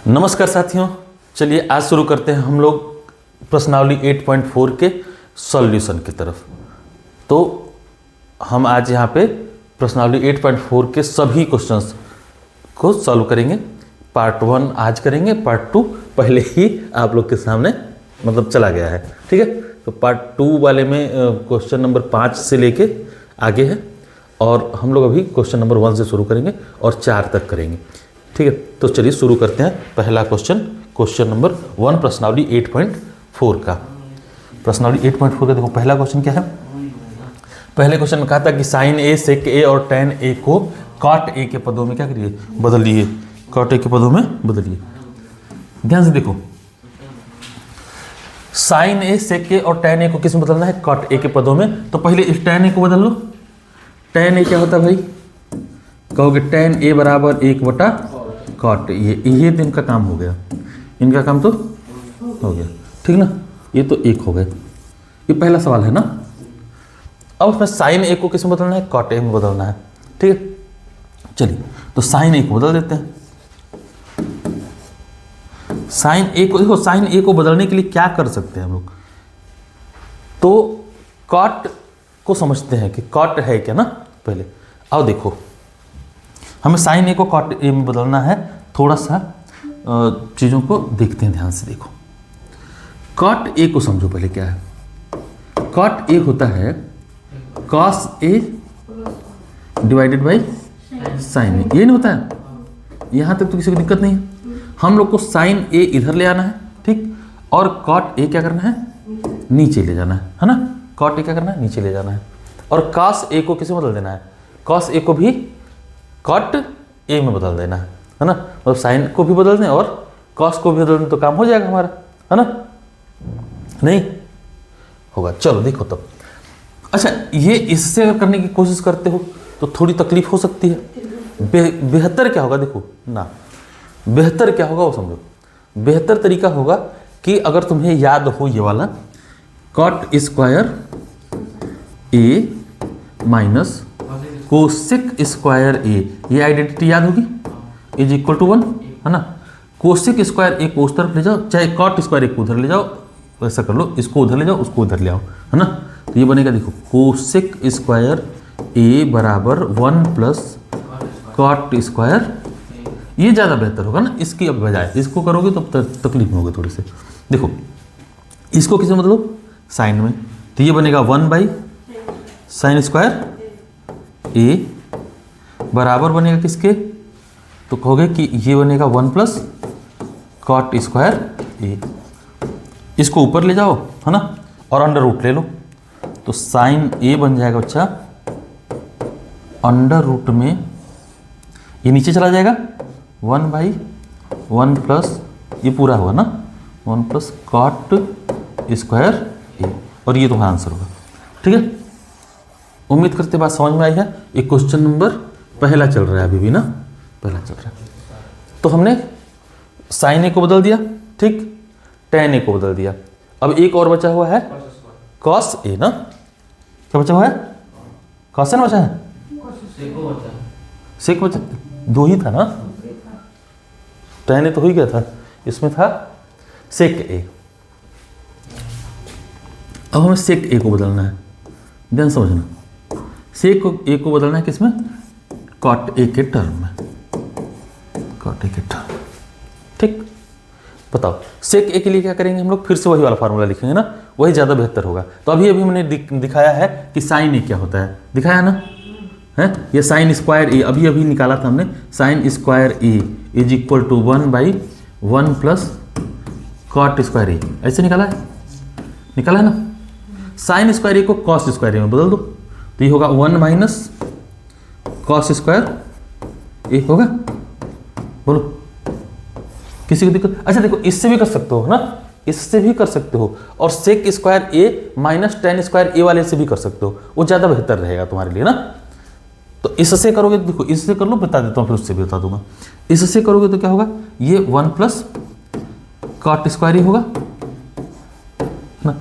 नमस्कार साथियों, चलिए आज शुरू करते हैं हम लोग प्रश्नावली 8.4 के सॉल्यूशन की तरफ। तो हम आज यहाँ पे प्रश्नावली 8.4 के सभी क्वेश्चंस को सॉल्व करेंगे। पार्ट 1 आज करेंगे, पार्ट 2 पहले ही आप लोग के सामने मतलब चला गया है, ठीक है। तो पार्ट 2 वाले में क्वेश्चन नंबर 5 से लेके आगे है और हम लोग अभी क्वेश्चन नंबर 1 से शुरू करेंगे और 4 तक करेंगे, ठीक है। तो चलिए शुरू करते हैं। पहला क्वेश्चन नंबर 1 प्रश्नावली 8.4 का। प्रश्नावली 8.4 का देखो पहला क्वेश्चन क्या है। पहले क्वेश्चन में कहा था कि साइन ए, सेक ए और टेन ए को कॉट ए के पदों में क्या करिए, बदलिए। कॉट ए के पदों में बदलिए। ध्यान से देखो, साइन ए, सेक ए और टेन ए को किस में बदलना है, कॉट ए के पदों में। तो पहले इस टेन ए को बदल लो। टेन ए क्या होता है भाई, कहोगे टेन ए बराबर 1/कॉट ये तो इनका काम हो गया, इनका काम तो हो गया, ठीक ना। ये तो 1 हो गए। ये पहला सवाल है ना। अब उसमें साइन ए को किस में बदलना है, कॉट ए में बदलना है, ठीक है। चलिए तो साइन ए को बदल देते हैं। साइन ए को देखो, साइन ए को बदलने के लिए क्या कर सकते हैं हम लोग। तो कॉट को समझते हैं कि कॉट है क्या ना। पहले आओ देखो, हमें साइन ए को कॉट ए में बदलना है। थोड़ा सा चीज़ों को देखते हैं, ध्यान से देखो। कॉट ए को समझो पहले क्या है। कॉट ए होता है cos A divided by sine A, ये नहीं होता है। यहाँ तक तो किसी को दिक्कत नहीं है। हम लोग को साइन ए इधर ले आना है, ठीक, और कॉट ए क्या करना है, नीचे ले जाना है ना। कॉट ए क्या करना है, नीचे ले जाना है। और कॉस ए को किसे बदल देना है, कॉस ए को भी कॉट ए में बदल देना है ना। मतलब साइन को भी बदल दें और कॉस को भी बदल दें तो काम हो जाएगा हमारा, है ना। नहीं होगा, चलो देखो तब। अच्छा, ये इससे अगर करने की कोशिश करते हो तो थोड़ी तकलीफ हो सकती है। बेहतर क्या होगा देखो ना, बेहतर क्या होगा वो समझो। बेहतर तरीका होगा कि अगर तुम्हें याद हो ये वाला cot square A minus cosec square A, ये आइडेंटिटी याद होगी, इज इक्वल टू 1, है ना। कोसेक स्क्वायर ए को उस तरफ ले जाओ, चाहे कॉट स्क्वायर ए को उधर ले जाओ, वैसा कर लो। इसको उधर ले जाओ, उसको उधर ले आओ, है ना। तो ये बनेगा देखो, कोसेक स्क्वायर ए बराबर 1 प्लस कॉट स्क्वायर। ये ज़्यादा बेहतर होगा ना इसकी अब बजाय। इसको करोगे तो तकलीफ में होगी थोड़ी सी। देखो इसको किसे मतलब साइन में, तो ये बनेगा 1 साइन स्क्वायर ए बराबर बनेगा किसके, तो कहोगे कि ये बनेगा 1 प्लस कॉट स्क्वायर ए। इसको ऊपर ले जाओ, है ना, और अंडर रूट ले लो। तो साइन ए बन जाएगा बच्चा अंडर रूट में, ये नीचे चला जाएगा 1/1 प्लस, ये पूरा हुआ ना 1 प्लस कॉट स्क्वायर ए, और ये तुम्हारा आंसर होगा, ठीक है। उम्मीद करते बात समझ में आई है। एक क्वेश्चन नंबर पहला चल रहा है अभी भी ना, पहला चल रहा है। तो हमने साइन ए को बदल दिया, ठीक, टेन ए को बदल दिया। अब एक और बचा हुआ है कॉस ए ना, क्या बचा हुआ है, कॉस ए ना बचा है, सेक बचा, 2 ही था ना। टेन ए तो हो ही गया था, इसमें था सेक ए। अब हमें सेक ए को बदलना है, ध्यान समझना। सेक ए को बदलना है किसमें, कॉट ए के टर्म में, कॉट ए के टर्म, ठीक। बताओ सेक ए के लिए क्या करेंगे हम लोग, फिर से वही वाला फार्मूला लिखेंगे ना, वही ज़्यादा बेहतर होगा। तो अभी हमने दिखाया है कि साइन ए क्या होता है, दिखाया ना है। ये साइन स्क्वायर ए अभी निकाला था हमने, sine square A is equal to 1/1 plus cot square A, ऐसे निकाला है ना। साइन स्क्वायर ए को कॉस स्क्वायर ए में बदल दो, तो ये होगा 1 माइनस कॉस स्क्वायर ए होगा। बोलो किसी को दिक्कत। अच्छा देखो इससे भी कर सकते हो ना, इससे भी कर सकते हो, और सेक square A minus ten square ए वाले से भी कर सकते हो, वो ज़्यादा बेहतर रहेगा तुम्हारे लिए ना। तो इससे करोगे, देखो इससे कर लो, बता देता हूँ फिर उससे भी बता दूंगा। इससे करोगे तो क्या होगा, ये 1 प्लस कॉट स्क्वायर ए होगा ना।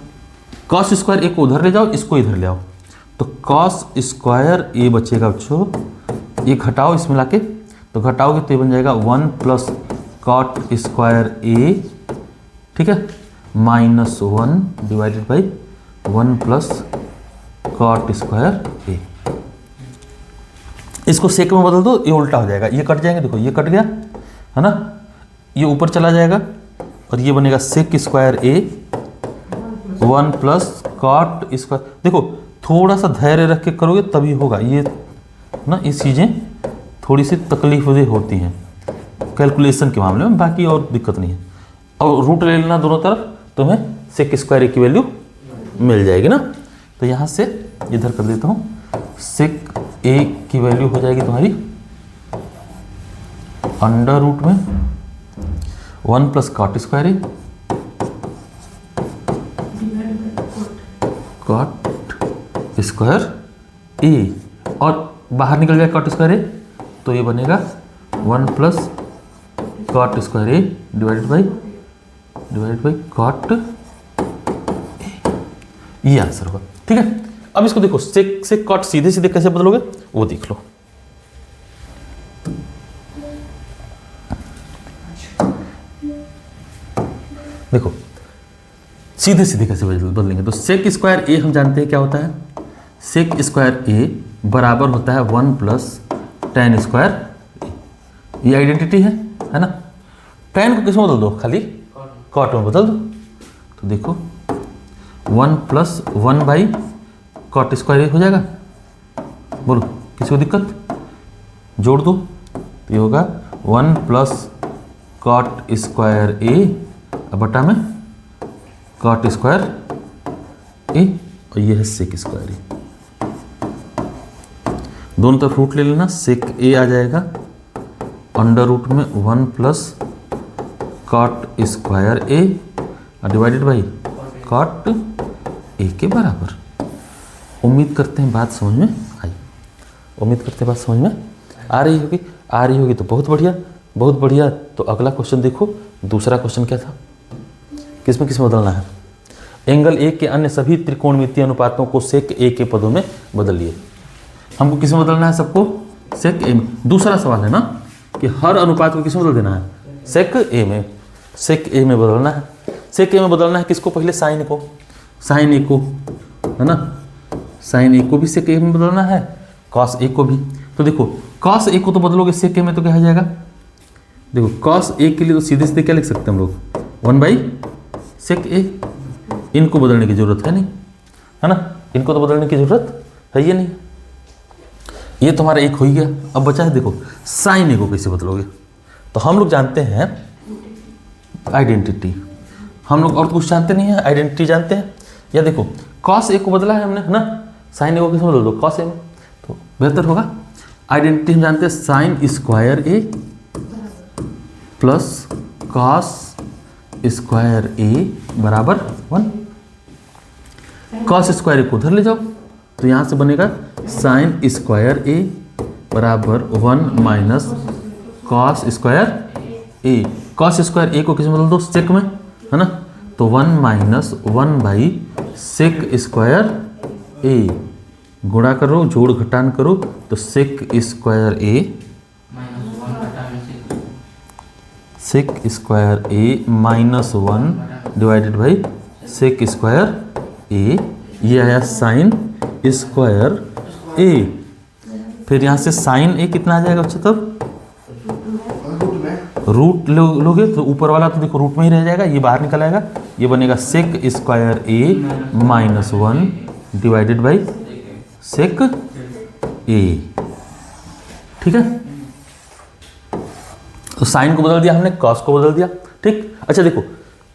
कॉस स्क्वायर ए को उधर ले जाओ, इसको इधर ले आओ, तो कॉस स्क्वायर ए बचेगा बच्चों, ये घटाओ इसमें लाके, तो घटाओगे तो ये बन जाएगा 1 प्लस कॉट स्क्वायर ए, ठीक है, -1 divided by 1 plus cot square A. इसको सेक में बदल दो, ये उल्टा हो जाएगा, ये कट जाएंगे, देखो ये कट गया है ना, ये ऊपर चला जाएगा और ये बनेगा सेक स्क्वायर ए 1 प्लस कॉट स्क्वायर। देखो थोड़ा सा धैर्य रख के करोगे तभी होगा ये ना, ये चीज़ें थोड़ी सी तकलीफदेह होती हैं कैलकुलेशन के मामले में, बाकी और दिक्कत नहीं है। और रूट ले लेना दोनों तरफ, तुम्हें सेक स्क्वायर ए की वैल्यू मिल जाएगी ना। तो यहाँ से इधर कर देता हूँ, सेक ए की वैल्यू हो जाएगी तुम्हारी अंडर रूट में 1 प्लस कॉट स्क्वायर ए, कॉट स्क्वायर ए, और बाहर निकल जाए कॉट स्क्वायर ए, तो ये बनेगा 1 plus cot square A divided by cot a, ये आंसर होगा। ठीक है, अब इसको देखो सेक से कॉट सीधे सीधे कैसे बदलोगे वो देख लो। देखो सीधे सीधे कैसे बदलेंगे, तो सेक स्क्वायर ए हम जानते हैं क्या होता है, सेक स्क्वायर ए बराबर होता है 1 प्लस टेन स्क्वायर ए, ये आइडेंटिटी है ना। टेन को किसमें बदल दो, खाली कॉट में बदल दो, तो देखो 1 प्लस 1 बाई कॉट स्क्वायर ए हो जाएगा। बोलो किसी को दिक्कत, जोड़ दो, तो ये होगा 1 प्लस कॉट स्क्वायर ए बटा में कॉट स्क्वायर ए, और ये है सेक स्क्वायर ए। दोनों तरफ रूट ले लेना, सेक ए आ जाएगा अंडर रूट में 1 plus cot square A divided by cot a के बराबर। उम्मीद करते हैं बात समझ में आई, उम्मीद करते हैं बात समझ में आ रही होगी तो बहुत बढ़िया, बहुत बढ़िया। तो अगला क्वेश्चन देखो, दूसरा क्वेश्चन क्या था, किसमें बदलना है, एंगल ए के अन्य सभी त्रिकोणमितीय अनुपातों को सेक ए के पदों में बदल लिए। हमको किसमें बदलना है, सबको सेक ए में। दूसरा सवाल है ना कि हर अनुपात को किसमें बदल देना है, सेक ए में, सेक ए में बदलना है। सेक ए में बदलना है किसको, पहले साइन को, साइन ए को, है ना, साइन ए को भी सेक ए में बदलना है, कॉस ए को भी। तो देखो कॉस ए को तो बदलोगे सेक ए में तो क्या हो जाएगा, देखो कॉस ए के लिए तो सीधे सीधे क्या लिख सकते हैं हम लोग, 1 बाई सेक ए। इनको बदलने की जरूरत है नहीं, है ना, इनको तो बदलने की जरूरत है ये नहीं। ये तुम्हारा एक हो ही गया। अब बचा है देखो साइन ए को कैसे बदलोगे, तो हम लोग जानते हैं आइडेंटिटी, हम लोग और तो कुछ जानते नहीं है, आइडेंटिटी जानते हैं। या देखो कॉस ए को बदला है हमने, है ना, साइन ए को किसमें बदल दो, कॉस ए में, तो बेहतर होगा। आइडेंटिटी हम जानते हैं साइन स्क्वायर ए प्लस कॉस स्क्वायर ए बराबर 1। कॉस स्क्वायर ए को उधर ले जाओ, तो यहाँ से बनेगा साइन स्क्वायर ए बराबर 1 माइनस कॉस स्क्वायर ए। कॉस स्क्वायर ए को किसमें बदल दो, सेक में, है ना, तो 1 minus 1 by sec square A, गुणा करो जोड़ घटान करो, तो sec square A, sec square A minus 1 divided by sec square A, ये आया साइन स्क्वायर ए। फिर यहाँ से साइन ए कितना आ जाएगा बच्चे, तब रूट लोगे तो ऊपर वाला तो देखो रूट में ही रह जाएगा, ये बाहर निकल आएगा, ये बनेगा sec square A minus 1 divided by sec A. ठीक है, तो साइन को बदल दिया हमने, कॉस को बदल दिया। ठीक, अच्छा देखो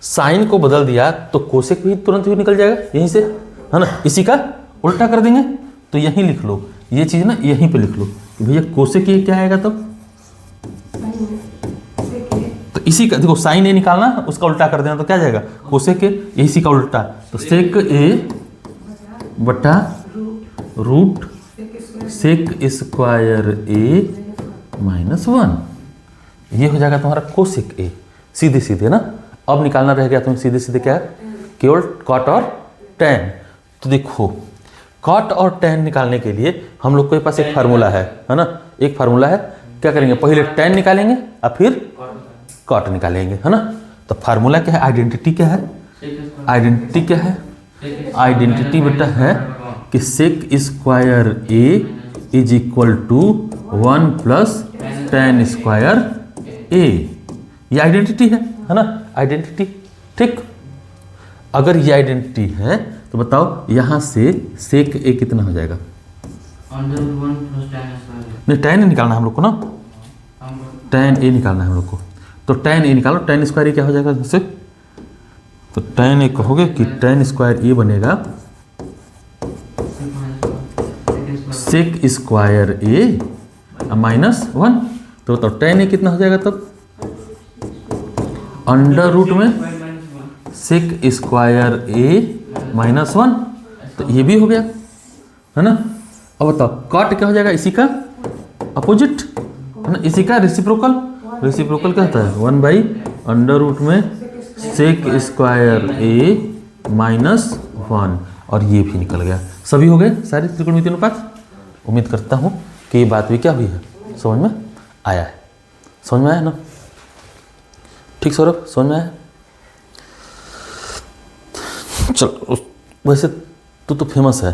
साइन को बदल दिया तो कोसेक भी तुरंत ही निकल जाएगा यहीं से, है ना, इसी का उल्टा कर देंगे, तो यहीं लिख लो ये चीज़ ना, यहीं पे लिख लो कि भैया कोसेक ये क्या आएगा तब, तो इसी का देखो साइन ए निकालना, उसका उल्टा कर देना, तो क्या जाएगा कोसेक ए, इसी का उल्टा, तो सेक ए बटा root sec square A minus 1, ये हो जाएगा तुम्हारा कोसेक ए, सीधे सीधे ना। अब निकालना रह गया तुम्हें सीधे सीधे क्या, केवल कॉट और टैन। तो देखो कॉट और टैन निकालने के लिए हम लोग के पास एक फार्मूला है ना, एक फार्मूला है, क्या करेंगे, पहले टैन निकालेंगे और फिर कॉट निकालेंगे, है ना। तो फार्मूला क्या है, आइडेंटिटी क्या है, आइडेंटिटी क्या है, आइडेंटिटी बेटा है कि sec square A is equal to 1 plus tan square A. ये आइडेंटिटी है ना, आइडेंटिटी। ठीक, अगर ये आइडेंटिटी है तो बताओ यहाँ से सेक ए कितना हो जाएगा, नहीं tan ए निकालना है हम लोग को ना, tan ए निकालना है हम लोग को। तो tan ए निकालो, tan स्क्वायर ए क्या हो जाएगा इससे, तो tan ए कहोगे कि tan स्क्वायर ए बनेगा सेक स्क्वायर ए -1। तो बताओ tan ए कितना हो जाएगा तब, अंडर रूट में सेक स्क्वायर ए -1। तो ये भी हो गया, है ना। अब बताओ कॉट क्या हो जाएगा, इसी का अपोजिट, है ना, इसी का रेसिप्रोकल। रेसिप्रोकल क्या होता है, 1/√, में सेक स्क्वायर ए -1, और ये भी निकल गया। सभी हो गए सारे त्रिकोणमितीय अनुपात। उम्मीद करता हूँ कि ये बात भी क्या हुई है, समझ में आया है, समझ में आया ना। ठीक सौरभ, समझ में आया। चल, वैसे तू तो फेमस है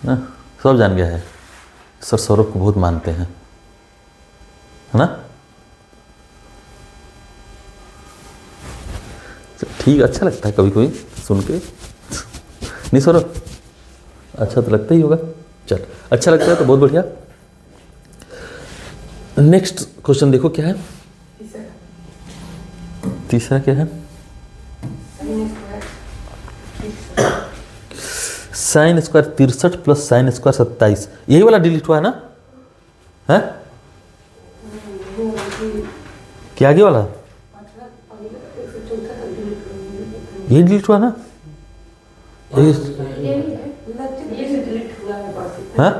ना, सब जान गया है, सर सौरभ को बहुत मानते हैं, है ना। ठीक, अच्छा लगता है कभी कभी सुन के, नहीं सौरभ, अच्छा तो लगता ही होगा। चल, अच्छा लगता है तो बहुत बढ़िया। नेक्स्ट क्वेश्चन देखो क्या है, तीसरा क्या है, sine square 63 plus sine square 27, यही वाला डिलीट हुआ है ना, है क्या आगे वाला, यही डिलीट हुआ ना, हाँ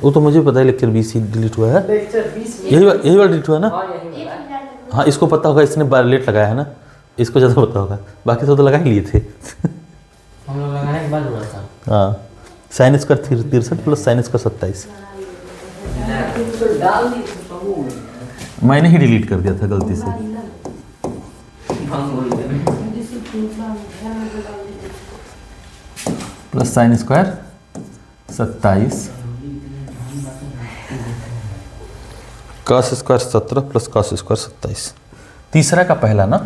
वो तो मुझे पता है, लेक्चर 20 ही डिलीट हुआ है, यही वाला डिलीट हुआ है ना। हाँ, इसको पता होगा, इसने लेट लगाया है ना, इसको ज़्यादा पता होगा, बाकी सब तो लगा ही लिए थे। हम लोग लगाने के बाद हुआ था। हाँ, sine square 63 plus sine square 27, मैंने ही डिलीट कर दिया था गलती से। Plus sine square 27 cos square 17 plus cos square 27। तीसरा का पहला ना,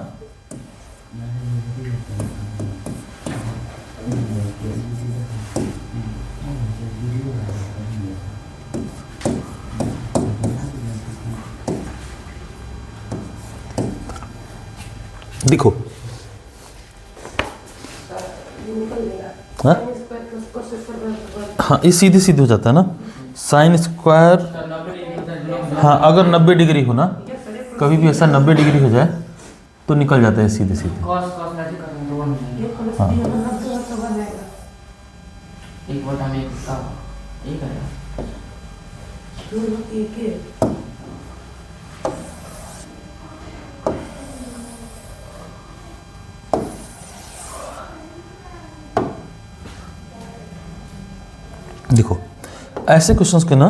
देखो, हाँ ये सीधे सीधे हो जाता है ना, साइन स्क्वायर, हाँ अगर 90 डिग्री हो ना, कभी भी ऐसा 90 डिग्री हो जाए तो निकल जाता है सीधे सीधे। हाँ, देखो ऐसे क्वेश्चंस के ना,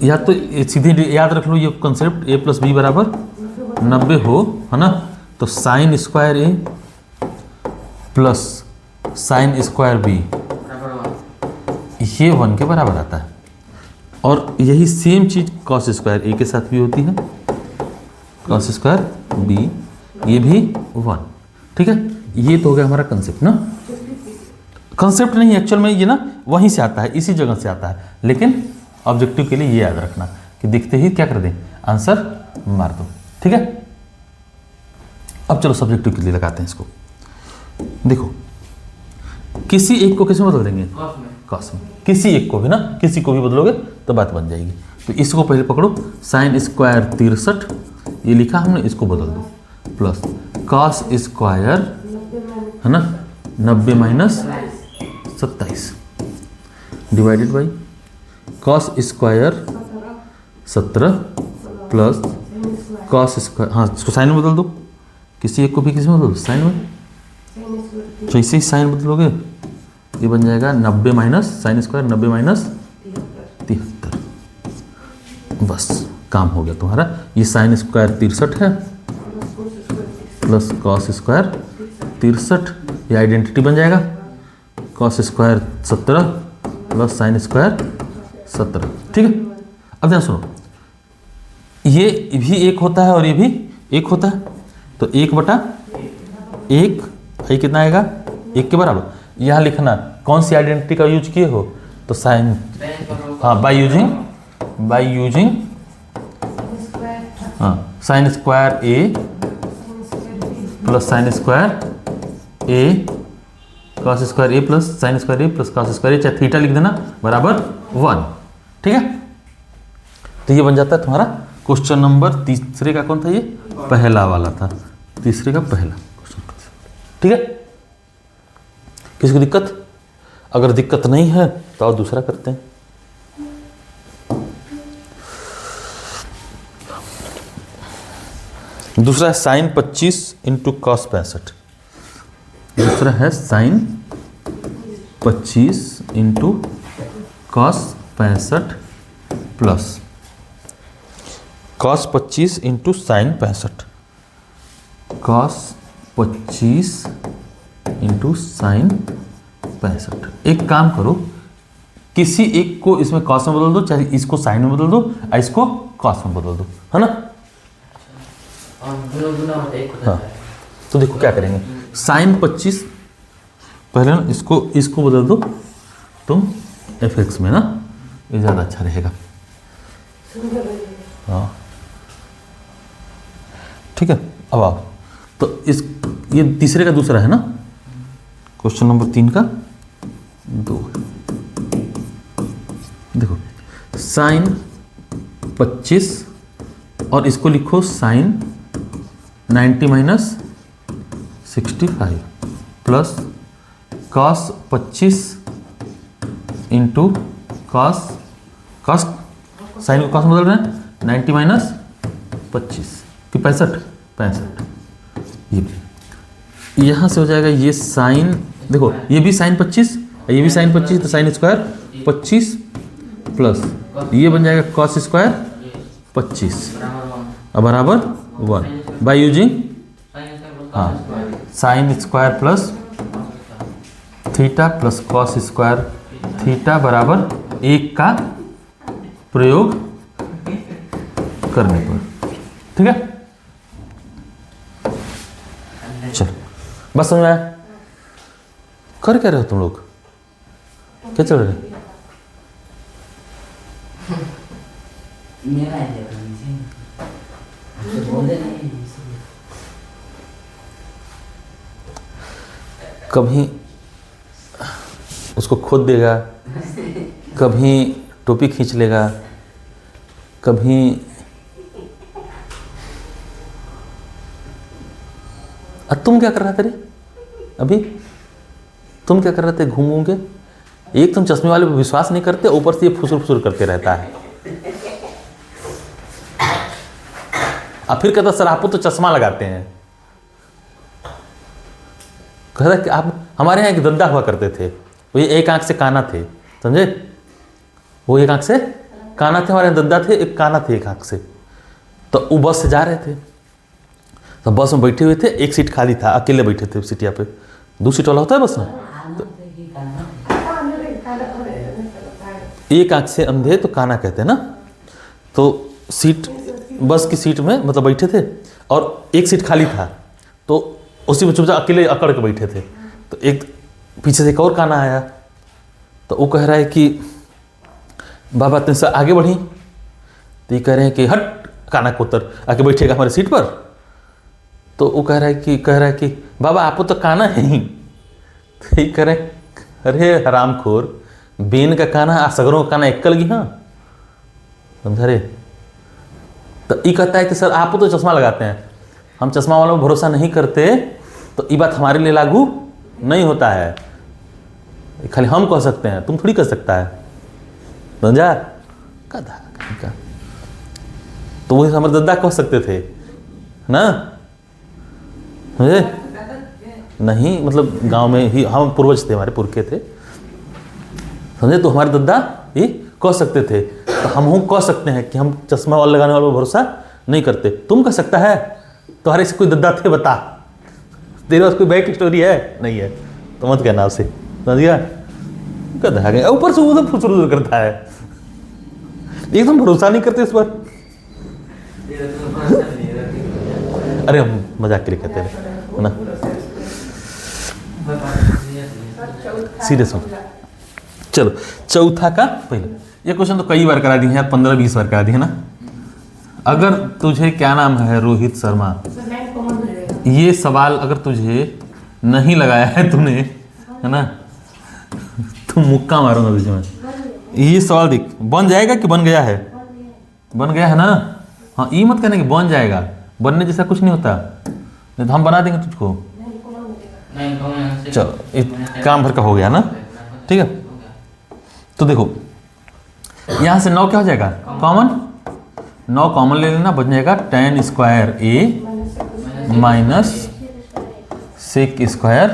या तो सीधे याद रख लो ये कॉन्सेप्ट, a प्लस बी बराबर 90 हो, है ना, तो साइन स्क्वायर ए प्लस साइन स्क्वायर बी ये 1 के बराबर आता है। और यही सेम चीज़ कॉस स्क्वायर ए के साथ भी होती है, कॉस स्क्वायर बी ये भी 1। ठीक है, ये तो हो गया हमारा कंसेप्ट ना, कंसेप्ट नहीं एक्चुअल में ये ना वहीं से आता है, इसी जगह से आता है, लेकिन ऑब्जेक्टिव के लिए ये याद रखना कि दिखते ही क्या कर दें, आंसर मार दो। ठीक है, अब चलो सब्जेक्टिव के लिए लगाते हैं इसको। देखो, किसी एक को किसमें बदल देंगे, कॉस में, किसी एक को भी ना, किसी को भी बदलोगे तो बात बन जाएगी। तो इसको पहले पकड़ो, साइन स्क्वायर 63 ये लिखा हमने, इसको बदल दो, प्लस कॉस स्क्वायर है ना 90 minus 27 divided by cos square 17 plus cos square, हाँ इसको साइन में बदल दो, किसी एक को भी किसी में बदल दो, साइन में। तो इसे ही साइन बदलोगे ये बन जाएगा 90 माइनस साइन स्क्वायर 90 माइनस 73, बस काम हो गया तुम्हारा। ये साइन स्क्वायर 63 है प्लस कॉस स्क्वायर 63, ये आइडेंटिटी बन जाएगा। Cos square 17 plus sine square 17, ठीक है। अब ध्यान सुनो, ये भी एक होता है और ये भी एक होता है, तो 1/1, ये कितना आएगा 1 के बराबर। यहाँ लिखना कौन सी आइडेंटिटी का यूज किए हो, तो साइन, हाँ बाय यूजिंग हाँ साइन स्क्वायर ए प्लस साइन स्क्वायर ए कॉस स्क्वायर ए प्लस साइन स्क्वायर ए प्लस कॉस स्क्वायर ए, चाहे थीटा लिख देना, बराबर 1, ठीक है। तो ये बन जाता है तुम्हारा क्वेश्चन नंबर तीसरे का। कौन था ये? पहला वाला था, तीसरे का पहला क्वेश्चन, ठीक है। किसी को दिक्कत? अगर दिक्कत नहीं है तो और दूसरा करते हैं। दूसरा है साइन 25 इंटू कॉस 65। दूसरा है sine 25 into cos 65 plus cos 25 into sine 65, cos 25 into sine 65। एक काम करो, किसी एक को इसमें कॉस में बदल दो, चाहे इसको साइन में बदल दो और इसको कॉस में बदल दो, है ना। हाँ, तो देखो क्या करेंगे, साइन 25 पहले ना इसको बदल दो तुम fx में ना, ये ज़्यादा अच्छा रहेगा। हाँ ठीक है। अब आओ, तो ये तीसरे का दूसरा है ना, क्वेश्चन नंबर 3 का 2। देखो साइन 25 और इसको लिखो sine 90 minus 65 plus cos 25 into cos sine को कॉस में बदल रहे हैं, 90 माइनस 25 कि 65। ये यहाँ से हो जाएगा ये साइन, देखो ये भी साइन 25, ये भी साइन 25, तो साइन स्क्वायर 25 प्लस ये बन जाएगा कॉस स्क्वायर 25 बराबर 1 बाय यूजिंग हाँ sine square plus theta plus cos square theta बराबर 1 का प्रयोग करने पर, ठीक है। चलो बस समझ में आया? कर क्या रहे हो तुम लोग, क्या चल रहा है? मेरा आइडिया करनी चाहिए, बोले नहीं। कभी उसको खोद देगा, कभी टोपी खींच लेगा, कभी तुम क्या कर रहे थे रे अभी? तुम क्या कर रहे थे घूम घूम के? एक तुम चश्मे वाले पे विश्वास नहीं करते, ऊपर से ये फुसुर फुसुर करते रहता है। अब फिर कहता सर आप तो चश्मा लगाते हैं। कहता कि आप, हमारे यहाँ एक दद्दा हुआ करते थे, वो ये एक आंख से काना थे, समझे? वो एक आंख से काना थे, हमारे यहाँ दद्दा थे, एक काना थे एक आंख से। तो वो बस से जा रहे थे, तो बस में बैठे हुए थे, एक सीट खाली था, अकेले बैठे थे सीटिया पे, 2 सीट वाला होता है बस में। तो एक आंख से अंधे तो काना कहते हैं ना। तो सीट, बस की सीट में मतलब बैठे थे और एक सीट खाली था, तो उसी में चुपचाप अकेले अकड़ के बैठे थे। तो एक पीछे से एक और काना आया, तो वो कह रहा है कि बाबा तुम से आगे बढ़ी, तो ये कह रहे हैं कि हट काना को उतर, आके बैठेगा हमारे सीट पर। तो वो कह रहा है कि बाबा आप तो काना है ही। तो ये कह रहे अरे हरामखोर, बेन का काना असगरों का काना एकल गी, हाँ समझा रे। तो ये कहता है कि सर आप तो चश्मा लगाते हैं, हम चश्मा वालों पर भरोसा नहीं करते, तो ये बात हमारे लिए लागू नहीं होता है, खाली हम कह सकते हैं, तुम थोड़ी कह सकता है, समझा? गधा कहीं का। तो वही हमारे दादा कह सकते थे ना, समझे? नहीं मतलब गांव में ही हम पूर्वज थे, हमारे पुरखे थे, समझे? तो हमारे दादा ये कह सकते थे, तो हम कह सकते हैं कि हम चश्मा वाला लगाने वालों पर भरोसा नहीं करते। तुम कह सकता है तुम्हारे से कोई दद्दा थे बता, तेरे पास कोई बैक स्टोरी है नहीं है तो मत कहना उसे, समझ गया? गधा गया ऊपर से वो तो फुसुर करता है, एकदम भरोसा नहीं करते इस पर। अरे हम मजाक के लिए कहते हैं ना, सीरियस हो। चलो चौथा का पहले, ये क्वेश्चन तो कई बार करा दिए हैं, 15-20 बार करा दिए ना। अगर तुझे क्या नाम है रोहित शर्मा, ये सवाल अगर तुझे नहीं लगाया है तूने, है ना, तो मुक्का मारूंगा तुझे मैं। ये सवाल देख, बन जाएगा कि बन गया है? बन गया है ना। हाँ ये मत कहना कि बन जाएगा, बनने जैसा कुछ नहीं होता, नहीं तो हम बना देंगे तुझको। चलो एक काम भर का हो गया ना, ठीक है। तो देखो यहाँ से 9 क्या हो जाएगा कॉमन, 9 कॉमन ले लेना, बन जाएगा tan square a minus sec square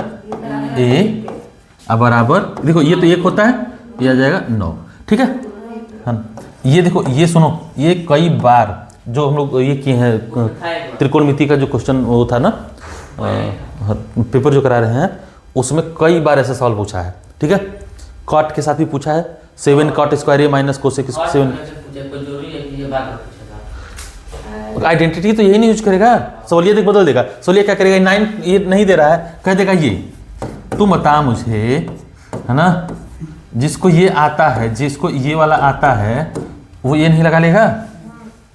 a बराबर, देखो ये तो 1 होता है, ये आ जाएगा 9, ठीक है। हाँ ये देखो, ये सुनो, ये कई बार जो हम लोग ये किए हैं त्रिकोणमिति का जो क्वेश्चन वो था ना, पेपर जो करा रहे हैं उसमें कई बार ऐसा सवाल पूछा है, ठीक है। कॉट के साथ भी पूछा है, 7 cot square A minus cosec 7। Identity तो यही नहीं यूज करेगा, सवालिया देख बदल देगा। सवालिया क्या करेगा, 9 ये नहीं दे रहा है, कह देगा ये तुम बता मुझे, है ना, जिसको ये आता है, जिसको ये वाला आता है वो ये नहीं लगा लेगा,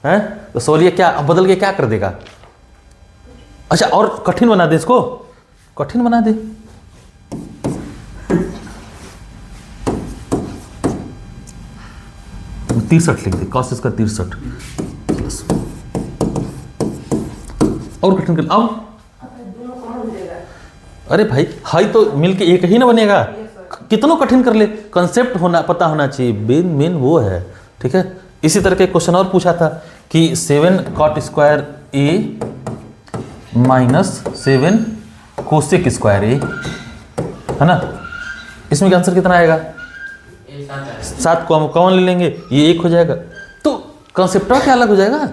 है? तो सवालिया क्या बदल के क्या कर देगा? अच्छा और कठिन बना दे, इसको कठिन बना दे। तिरसठ लिख दे, कॉस इसका 63 प्लस, और कठिन कर। अब अरे भाई हाई तो मिलके एक ही ना बनेगा, कितनों कठिन कर ले, कंसेप्ट होना पता होना चाहिए, मेन वो है, ठीक है। इसी तरह के क्वेश्चन और पूछा था कि 7 cot square A minus 7 cosec square ए, है ना, इसमें का आंसर कितना आएगा? 7 कॉमन ले लेंगे, ये 1 हो जाएगा, तो कंसेप्ट क्या अलग हो जाएगा।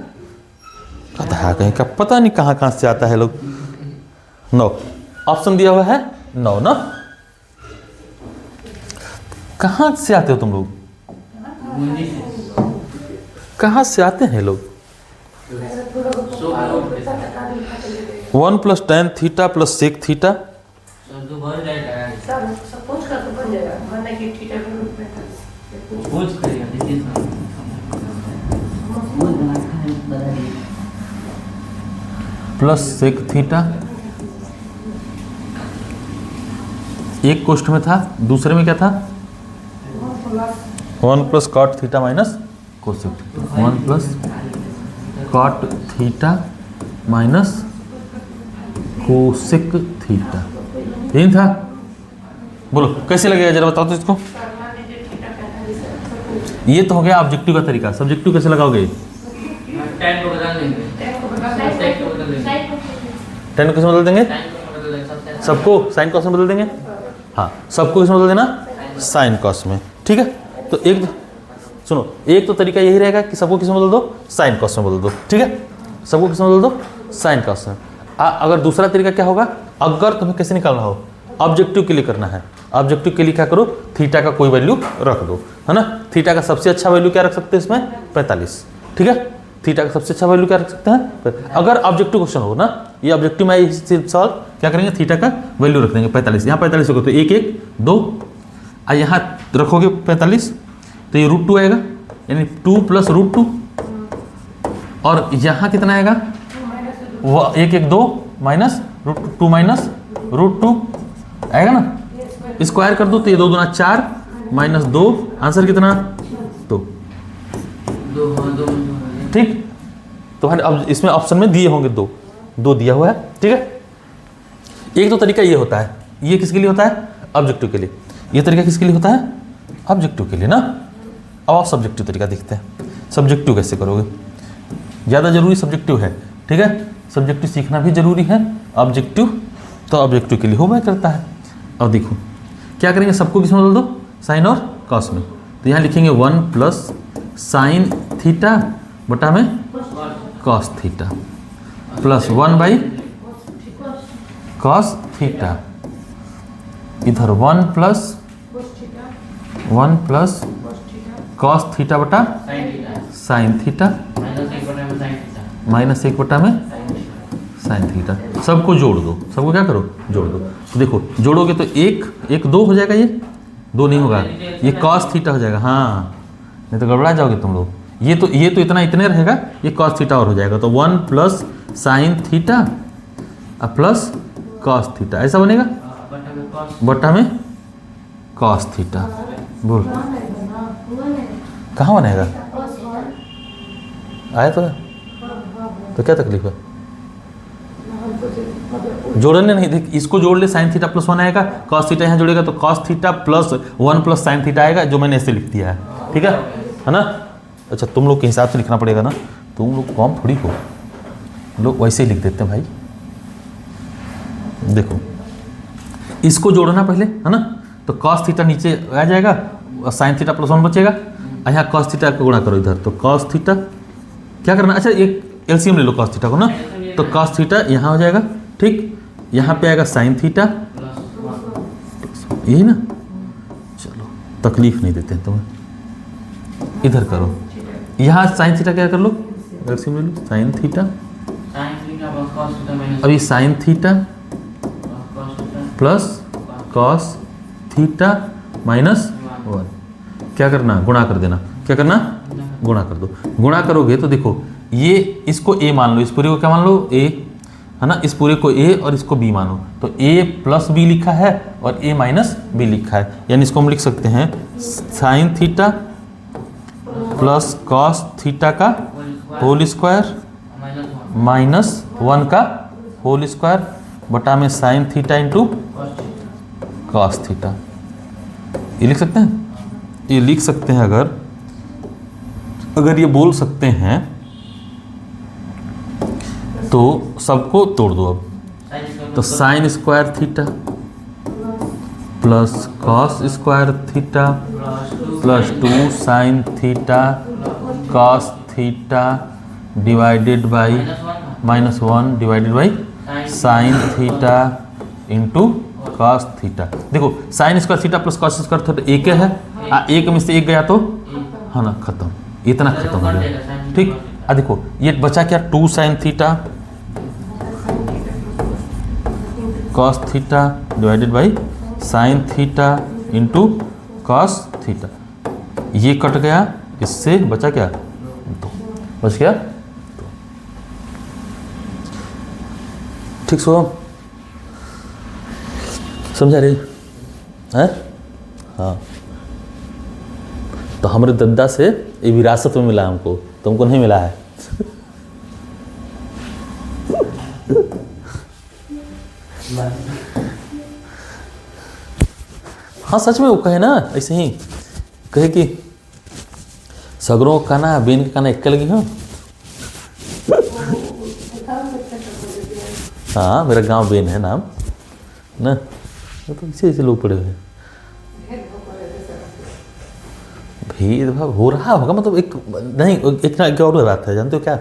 कहा कहीं का पता नहीं कहाँ कहाँ से आता है लोग। 9 ऑप्शन दिया हुआ है, 9 ना, कहाँ से आते हो तुम लोग, कहाँ से आते हैं लोग? 1 plus tan theta plus sec theta, plus sec theta, एक क्वेश्चन में था, दूसरे में क्या था? 1 plus cot theta minus cosec theta, 1 plus cot theta minus cosec theta, यही था। बोलो कैसे लगेगा जरा बताओ तो इसको। ये तो हो गया ऑब्जेक्टिव का तरीका, सब्जेक्टिव कैसे लगाओगे? टेन को बदल देंगे, टेन किसमें बदल देंगे? सबको साइन कॉस में बदल देंगे, हाँ सबको किसमें बदल देना? साइन कॉस में, ठीक है। तो एक सुनो, एक तो तरीका यही रहेगा कि सबको किसमें बदल दो? साइन कॉस में बदल दो, ठीक है। सबको किसमें बदल दो? साइन कॉस में। अगर दूसरा तरीका क्या होगा, अगर तुम्हें कैसे निकालना हो, ऑब्जेक्टिव के लिए करना है, ऑब्जेक्टिव के लिए क्या करो, थीटा का कोई वैल्यू रख दो, है ना। थीटा का सबसे अच्छा वैल्यू क्या रख सकते हैं इसमें? 45, ठीक है। थीटा का सबसे अच्छा वैल्यू क्या रख सकते हैं? अगर ऑब्जेक्टिव क्वेश्चन हो ना, ये ऑब्जेक्टिव में सवाल क्या करेंगे, थीटा का वैल्यू रख देंगे 45, यहाँ 45 होगा तो 1 1 2, और यहाँ रखोगे 45 तो ये √2 आएगा, यानी 2 प्लस √2, और यहाँ कितना आएगा? वो 1 1 2 माइनस √2 माइनस √2 आएगा ना, स्क्वायर कर दो तो ये 2 दूना 4 माइनस 2, आंसर कितना? 2, ठीक। तो अब इसमें ऑप्शन में दिए होंगे 2 दिया हुआ है, ठीक है। एक तो तरीका ये होता है, ये किसके लिए होता है? ऑब्जेक्टिव के लिए। ये तरीका किसके लिए होता है? ऑब्जेक्टिव के लिए ना। अब आप सब्जेक्टिव तरीका देखते हैं, सब्जेक्टिव कैसे करोगे, ज़्यादा जरूरी सब्जेक्टिव है, ठीक है। सब्जेक्टिव सीखना भी जरूरी है, ऑब्जेक्टिव तो ऑब्जेक्टिव के लिए हो मैं करता है। अब देखो क्या करेंगे, सबको किसमें बदल दो? साइन और कॉस में। तो यहाँ लिखेंगे 1 प्लस साइन थीटा बटा में cos theta plus 1 by cos theta, इधर 1 प्लस कॉस थीटा बटा sine theta sine theta minus 1 बटा में साइन साइन थीटा। थीटा। सबको जोड़ दो, सबको क्या करो जोड़ दो। तो देखो जोड़ोगे तो एक 2 हो जाएगा, ये 2 नहीं होगा, ये कॉस थीटा हो जाएगा। हाँ नहीं तो गड़बड़ा जाओगे तुम लोग। ये तो इतना इतने रहेगा, ये कॉस थीटा और हो जाएगा। तो 1 plus sine theta plus cos theta ऐसा बनेगा बटा में कॉस थीटा। बोल कहाँ बनेगा? आया तो क्या तकलीफ है? जोड़ने नहीं, देख इसको जोड़ ले, साइन थीटा प्लस 1 आएगा, कॉस थीटा यहाँ जोड़ेगा तो cos theta plus 1 plus sine theta आएगा, जो मैंने ऐसे लिख दिया है। ठीक है ना? अच्छा तुम लोग के हिसाब से लिखना पड़ेगा ना, तुम लोग कौन थोड़ी हो, लोग वैसे ही लिख देते हैं भाई। देखो इसको जोड़ना पहले है ना, तो कॉस थीटा नीचे आ जाएगा और साइन थीटा प्लस 1 बचेगा, यहाँ कॉस थीटा को गुणा करो इधर, तो कॉस थीटा क्या करना, अच्छा एक एलसीएम ले लो कॉस थीटा को ना, तो कॉस थीटा यहाँ हो जाएगा, ठीक, यहाँ पे आएगा साइन थीटा, यही ना। चलो तकलीफ नहीं देते हैं तुम्हें, इधर करो, यहाँ साइन थीटा क्या कर लो, एलसीएम ले लो, साइन थीटा, अभी sine theta plus cos theta minus 1, क्या करना, गुणा कर देना, क्या करना, गुणा कर दो। गुणा करोगे तो देखो ये इसको a मान लो, इस पूरे को क्या मान लो, a है ना, इस पूरे को a और इसको b मानो, तो a प्लस b लिखा है और a माइनस b लिखा है, यानी इसको हम लिख सकते हैं sine theta plus cos theta का होल स्क्वायर माइनस 1 का होल स्क्वायर बटा में sign theta into cos theta. ये लिख सकते हैं, ये लिख सकते हैं। अगर ये बोल सकते हैं तो सबको तोड़ दो अब, तो sine square theta plus cos square theta plus 2 sine theta cos theta divided by minus 1 divided by sine theta into cos theta. देखो sine square theta plus cos square theta एक है, एक में से एक गया तो है ना, खत्म, इतना खत्म हो गया। ठीक, देखो ये बचा क्या, 2 sine theta cos theta divided by sine theta into cos theta, ये कट गया, इससे बचा क्या, 2 बच गया। ठीक, सो समझा रही है? हाँ, तो हमारे दादा से ये विरासत में मिला हमको, तुमको नहीं मिला है। हाँ सच में वो कहे ना, ऐसे ही कहे कि सगरों का ना बेन का ना एक लगी हो। हाँ मेरा गांव बेन है नाम ना, तो ऐसे लोग पड़े हुए हैं। भेदभाव हो रहा होगा, मतलब एक नहीं, एक ना एक और बात है, जानते हो क्या,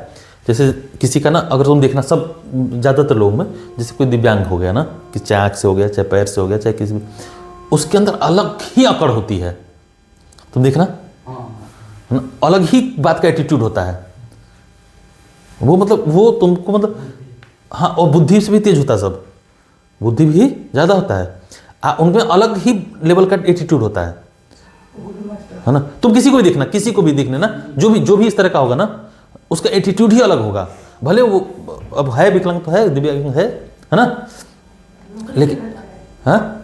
जैसे किसी का ना, अगर तुम देखना सब ज़्यादातर लोगों में, जैसे कोई दिव्यांग हो गया ना, कि चाहे आँख से हो गया, चाहे पैर से हो गया, चाहे किसी भी, उसके अंदर अलग ही अकड़ होती है। तुम देखना अलग ही बात का एटीट्यूड होता है वो, मतलब वो तुमको मतलब, हाँ, और बुद्धि से भी तेज होता है, सब बुद्धि भी ज़्यादा होता है, उनमें अलग ही लेवल का एटीट्यूड होता है ना। तुम किसी को भी देखना, किसी को भी देखने ना, जो भी इस तरह का होगा ना, उसका एटीट्यूड ही अलग होगा। भले वो अब है विकलांग तो है, दिव्यांग है ना, लेकिन हाँ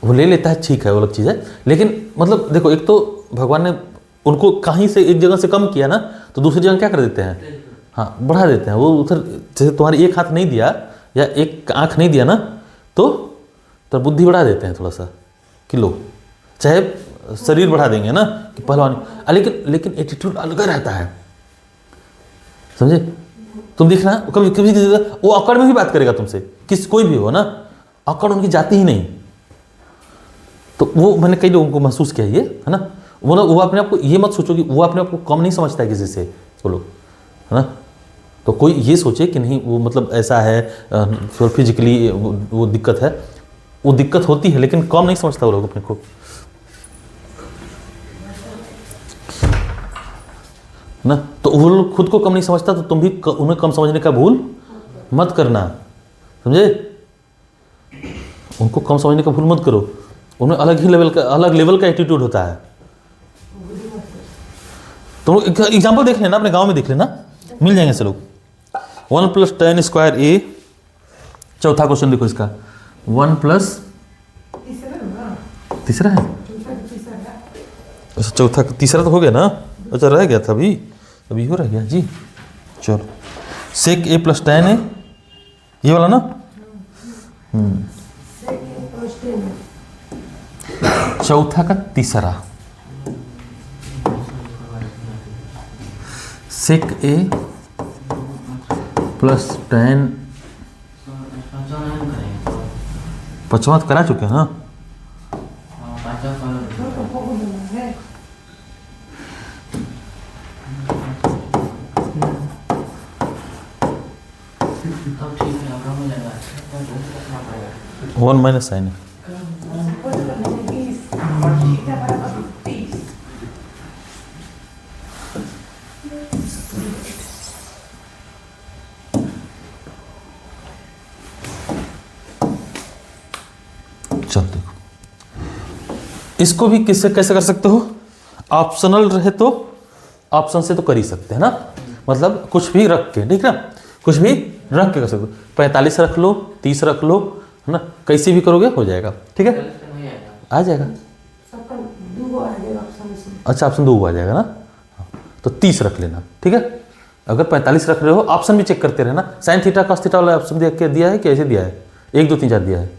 वो ले लेता है, ठीक है, वो अलग चीज़ है। लेकिन मतलब देखो, एक तो भगवान ने उनको कहीं से एक जगह से कम किया ना, तो दूसरी जगह क्या कर देते हैं, हाँ बढ़ा देते हैं। वो उधर जैसे तुम्हारे एक हाथ नहीं दिया या एक आँख नहीं दिया ना, तो बुद्धि बढ़ा देते हैं थोड़ा सा, कि लो, चाहे शरीर बढ़ा देंगे ना कि पहलवानी, लेकिन एटीट्यूड अलग रहता है, समझे। तुम देखना कभी कभी वो अकड़ में भी बात करेगा तुमसे, कोई भी हो ना, अकड़ उनकी जाती ही नहीं। तो वो मैंने कई लोगों को महसूस किया ये है ना, वो अपने आप को ये मत सोचो कि वो अपने आप को कम नहीं समझता है किसी से, बोलो, है ना। तो कोई ये सोचे कि नहीं वो मतलब ऐसा है, फिजिकली वो दिक्कत है, वो दिक्कत होती है लेकिन कम नहीं समझता वो लोग अपने को, ना। तो वो लोग खुद को कम नहीं समझता, तो तुम भी उन्हें कम समझने का भूल मत करना, समझे। उनको कम समझने का भूल मत करो, उन्हें अलग लेवल का एटीट्यूड होता है। तुम एग्जाम्पल देख लेना, अपने गांव में देख लेना, मिल जाएंगे ऐसे लोग। 1 + 10 स्क्वायर ए, चौथा क्वेश्चन देखो इसका, 1 प्लस तीसरा है, अच्छा चौथा तीसरा तो हो गया ना, अच्छा रह गया था अभी हो रह गया जी। चलो सेक a + tan है ये वाला ना, चौथा का तीसरा, सेक a + tan, पांचवा करा चुके हैं ना। तब ठीक है, अब हो जाएगा। 1 माइनस साइन है, चल देखो इसको भी किससे कैसे कर सकते हो, ऑप्शनल रहे तो ऑप्शन से तो कर ही सकते हैं ना, मतलब कुछ भी रख के, ठीक ना, कुछ भी रख के कर सकते हो। 45 रख लो, 30 रख लो, है ना, कैसे भी करोगे हो जाएगा, ठीक है, आ जाएगा। अच्छा ऑप्शन 2 आ जाएगा ना, तो 30 रख लेना, ठीक है। अगर 45 रख रहे हो ऑप्शन भी चेक करते रहना, साइन थीटा कॉस थीटा वाला ऑप्शन देख के दिया है कि ऐसे दिया है, 1 2 3 4 दिया है,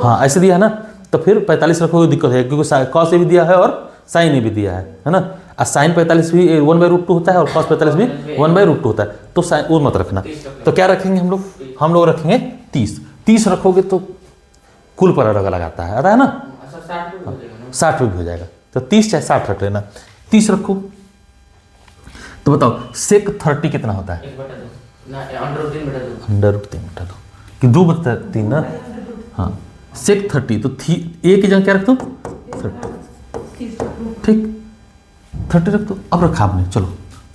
हाँ ऐसे दिया है ना, तो फिर 45 रखोगे दिक्कत है, क्योंकि कॉस ए भी दिया है और साइन ए भी दिया है ना। और साइन 45 भी 1/√2 होता है और कॉस 45 भी 1/√2 होता है, तो साइन वो मत रखना। तो क्या रखेंगे हम लोग रखेंगे 30 रखोगे तो कुल पर अलग लगाता है, आता है ना, 60 भी हो जाएगा, तो 30 चाहे 60 रख लेना, 30 रखो। तो बताओ सेक 30 कितना होता है, √3/2 कि 2/3 ना, हाँ सेक 30, तो ए की जगह क्या रख दो 30, ठीक 30 रख दो। अब रखा आपने, चलो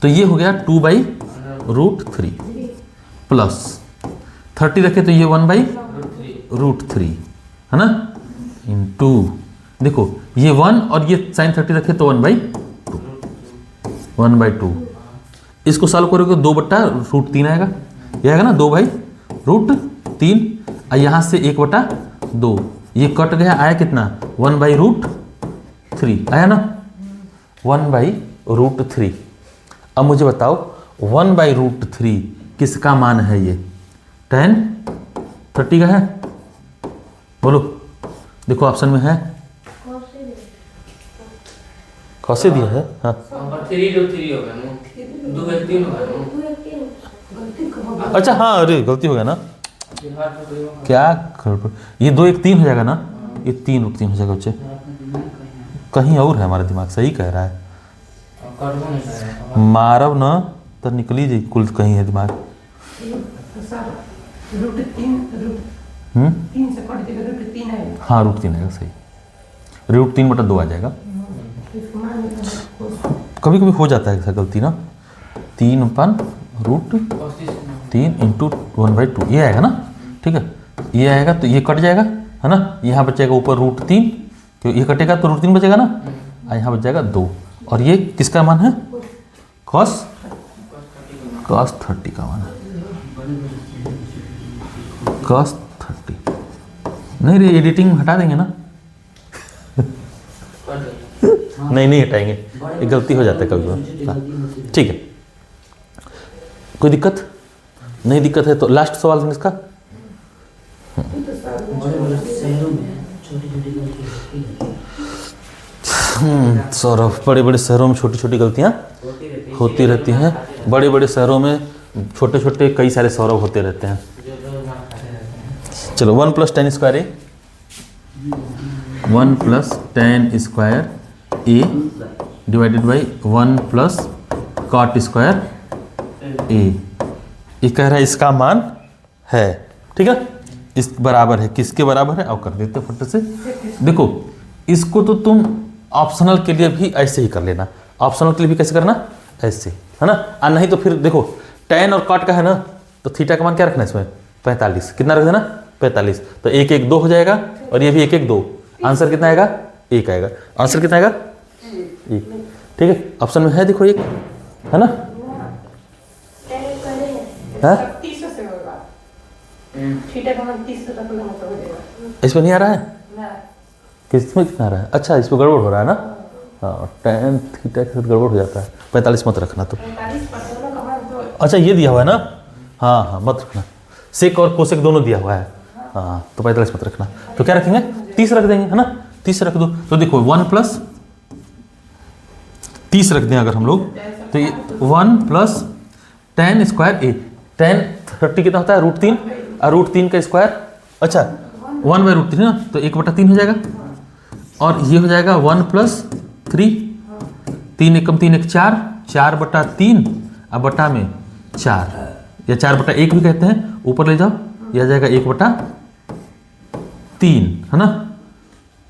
तो ये हो गया 2/√3 प्लस 30 रखे तो ये 1/√3 है ना, इनटू देखो ये 1 और ये साइन 30 रखे तो 1/2, इसको सॉल्व करोगे 2/√3 आएगा, ये आएगा ना 2/√3, और यहाँ से 1/2, ये कट गया, आया कितना 1/√3 आया ना, 1/√3। अब मुझे बताओ 1/√3 किसका मान है, ये tan 30 का है, बोलो देखो ऑप्शन में है, कौसे दिया है, हाँ 3/3 होगा ना, 2/3 होगा ना, अच्छा हाँ अरे गलती हो गया ना, क्या ये 2/1 हो जाएगा ना, ये 3/3 हो जाएगा बच्चे, कहीं और है हमारा दिमाग, सही कह रहा है, मारव ना तो निकली जी, कुल कहीं है दिमाग, हाँ √3 आएगा, सही √3/2 आ जाएगा। कभी कभी हो जाता है ऐसा गलती ना, 3/√3 इंटू 1/2 ये आएगा ना, ठीक है, ये आएगा तो ये कट जाएगा, है ना, यहाँ बचेगा ऊपर √3, क्योंकि ये कटेगा तो √3 बचेगा ना, और यहाँ बच जाएगा 2, और ये किसका मान है, cos 30 का मान है, cos 30 नहीं रे, एडिटिंग हटा देंगे ना नहीं हटाएंगे, ये गलती हो जाता है कभी कभी, ठीक है, कोई दिक्कत नहीं, दिक्कत है तो लास्ट सवाल है इसका, सौरभ बड़े बड़े शहरों में छोटी छोटी गलतियां होती रहती हैं, बड़े बड़े शहरों में छोटे छोटे कई सारे सौरभ होते रहते हैं। चलो 1 + tan² 1 plus tan square A divided by 1 plus cot square A. ये कह रहा है इसका मान है, ठीक है, इस बराबर है, किसके बराबर है? अब कर देते हैं फट से। देखो इसको तो तुम ऑप्शनल के लिए भी ऐसे ही कर लेना, ऑप्शनल के लिए भी कैसे करना? ऐसे, है ना। और नहीं तो फिर देखो टेन और कॉट का है ना, तो थीटा का मान क्या रखना है इसमें? 45। कितना रख देना? 45। तो 1 1 2 हो जाएगा, और ये भी 1 1 2। आंसर कितना आएगा? 1 आएगा। आंसर कितना आएगा? 1। ठीक है, ऑप्शन में है, देखो 1, है ना। है इसमें नहीं आ रहा है? किसमें कितना आ रहा है? अच्छा इसमें गड़बड़ हो रहा है ना। हाँ, टेन थीटा के साथ गड़बड़ हो जाता है। 45 मत रखना तो। अच्छा ये दिया हुआ है ना, हाँ हाँ मत रखना, सेक और कोसेक दोनों दिया हुआ है, हाँ तो 45 मत रखना। तो क्या रखेंगे? 30 रख देंगे, है ना। 30 रख दो। तो देखो 1 प्लस 30 रख दें अगर हम लोग, तो ये 1 प्लस टेन स्क्वायर ए। टेन 30 कितना होता है? √3, और √3 का स्क्वायर, अच्छा 1/√3 ना, तो 1/3 हो जाएगा। और ये हो जाएगा 1 प्लस 3, 3 एकम 3 1 4, 4/3 अब बटा में 4, या 4/1 भी कहते हैं, ऊपर ले जाओ, यह आ जाएगा 1/3, है ना,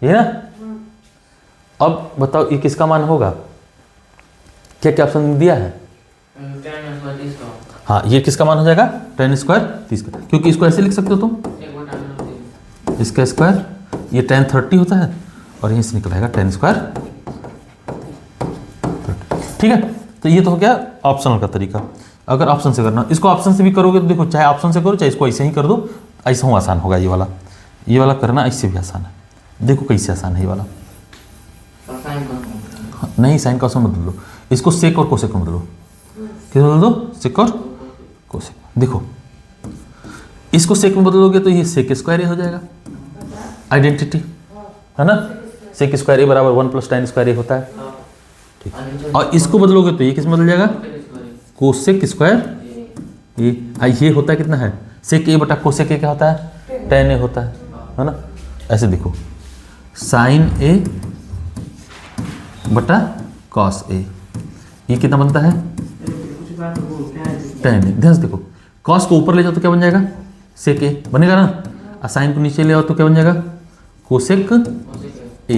ये ना। अब बताओ ये किसका मान होगा? क्या क्या ऑप्शन दिया है? हाँ ये किसका मान हो जाएगा? टेन स्क्वायर 30 का, क्योंकि इसको ऐसे लिख सकते हो तुम, इसका स्क्वायर, ये टेन 30 होता है, और यहीं से निकल आएगा टेन स्क्वायर 30। ठीक है, तो ये तो हो गया ऑप्शनल का तरीका। अगर ऑप्शन से करना, इसको ऑप्शन से भी करोगे तो देखो, चाहे ऑप्शन से करो चाहे इसको ऐसे ही कर दो, ऐसा हो आसान होगा। ये वाला करना ऐसे भी आसान है। देखो कैसे आसान है ये वाला। नहीं साइन का ऑप्शन बदल दो, इसको सेक और कोसेक में बदलो। किस बदल दो? सेक और कोसेक। देखो इसको सेक में बदलोगे तो ये सेक स्क्वायर ए हो जाएगा, आइडेंटिटी, है ना। सेक स्क्वायर ए बराबर 1 प्लस टेन स्क्वायर ए होता है, ठीक। और इसको बदलोगे तो ये किस में बदल जाएगा? Cosec square A. ये होता है कितना है? सेक ए बटा कोसेक ए क्या होता है? टेन ए होता है ना। ऐसे देखो साइन ए बटा कॉस ए, ये कितना बनता है? टेन ए। ध्यान से देखो, कॉस को ऊपर ले जाओ तो क्या बन जाएगा? सेक ए बनेगा ना, और साइन को नीचे ले आओ तो क्या बन जाएगा? कोसेक ए।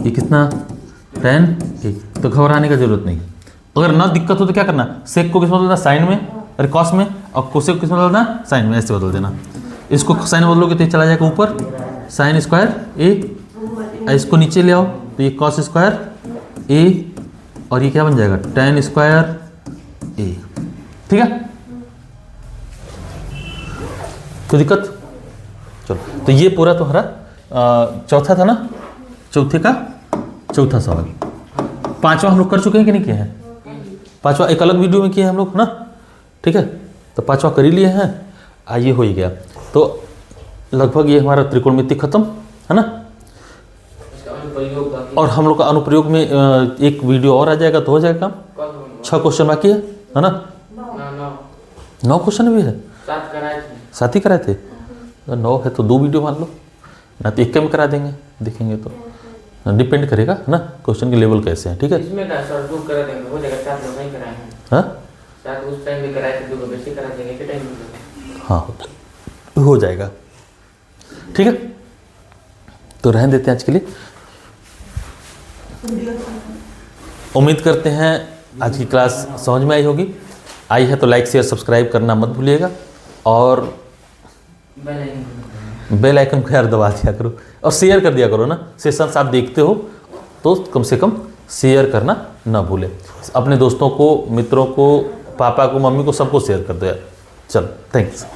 ये कितना? टेन ए। तो घबराने का जरूरत नहीं। अगर ना दिक्कत हो तो क्या करना? सेक को किस में बदलना? साइन में, अरे कॉस में, और कोसेक को किस में बदलना? साइन में। ऐसे बदल देना, इसको साइन में बदलोगे तो ये चला जाएगा ऊपर, साइन स्क्वायर ए, इसको नीचे ले आओ तो ये कॉस स्क्वायर ए, और ये क्या बन जाएगा? टेन स्क्वायर ए। ठीक है, कोई दिक्कत? चलो, तो ये पूरा तुम्हारा चौथा था ना, चौथे का चौथा सवाल। पांचवा हम लोग कर चुके हैं कि नहीं किए हैं? पांचवा एक अलग वीडियो में किए हैं हम लोग ना, ठीक है। तो पांचवा कर ही लिए हैं, आइए हो ही गया। तो लगभग ये हमारा त्रिकोणमिति खत्म, है ना। और हम लोग का अनुप्रयोग में एक वीडियो और आ जाएगा तो हो जाएगा काम। 6 क्वेश्चन बाकी है ना। 9 क्वेश्चन भी है, 7 ही कराए थे। 9 है तो 2 वीडियो मान लो ना, तो 1 में करा देंगे, देखेंगे तो डिपेंड करेगा ना क्वेश्चन के लेवल कैसे हैं। ठीक है, इसमें का सर बुक करा देंगे, हो जाएगा। 4 लोग नहीं कराए हैं, हाँ 4 उस टाइम में कराए थे, 2 लोग वैसे करा देंगे, के टाइम में। हाँ हो जाएगा, ठीक है। तो रहने देते हैं आज के लिए। उम्मीद करते हैं आज की क्लास समझ में आई होगी। आई है तो लाइक शेयर सब्सक्राइब करना मत भूलिएगा, और बेल आइकन को यार दबा दिया करो, और शेयर कर दिया करो ना। सेशंस आप देखते हो तो कम से कम शेयर करना ना भूलें। अपने दोस्तों को, मित्रों को, पापा को, मम्मी को, सबको शेयर कर दो यार। चलो, थैंक्स।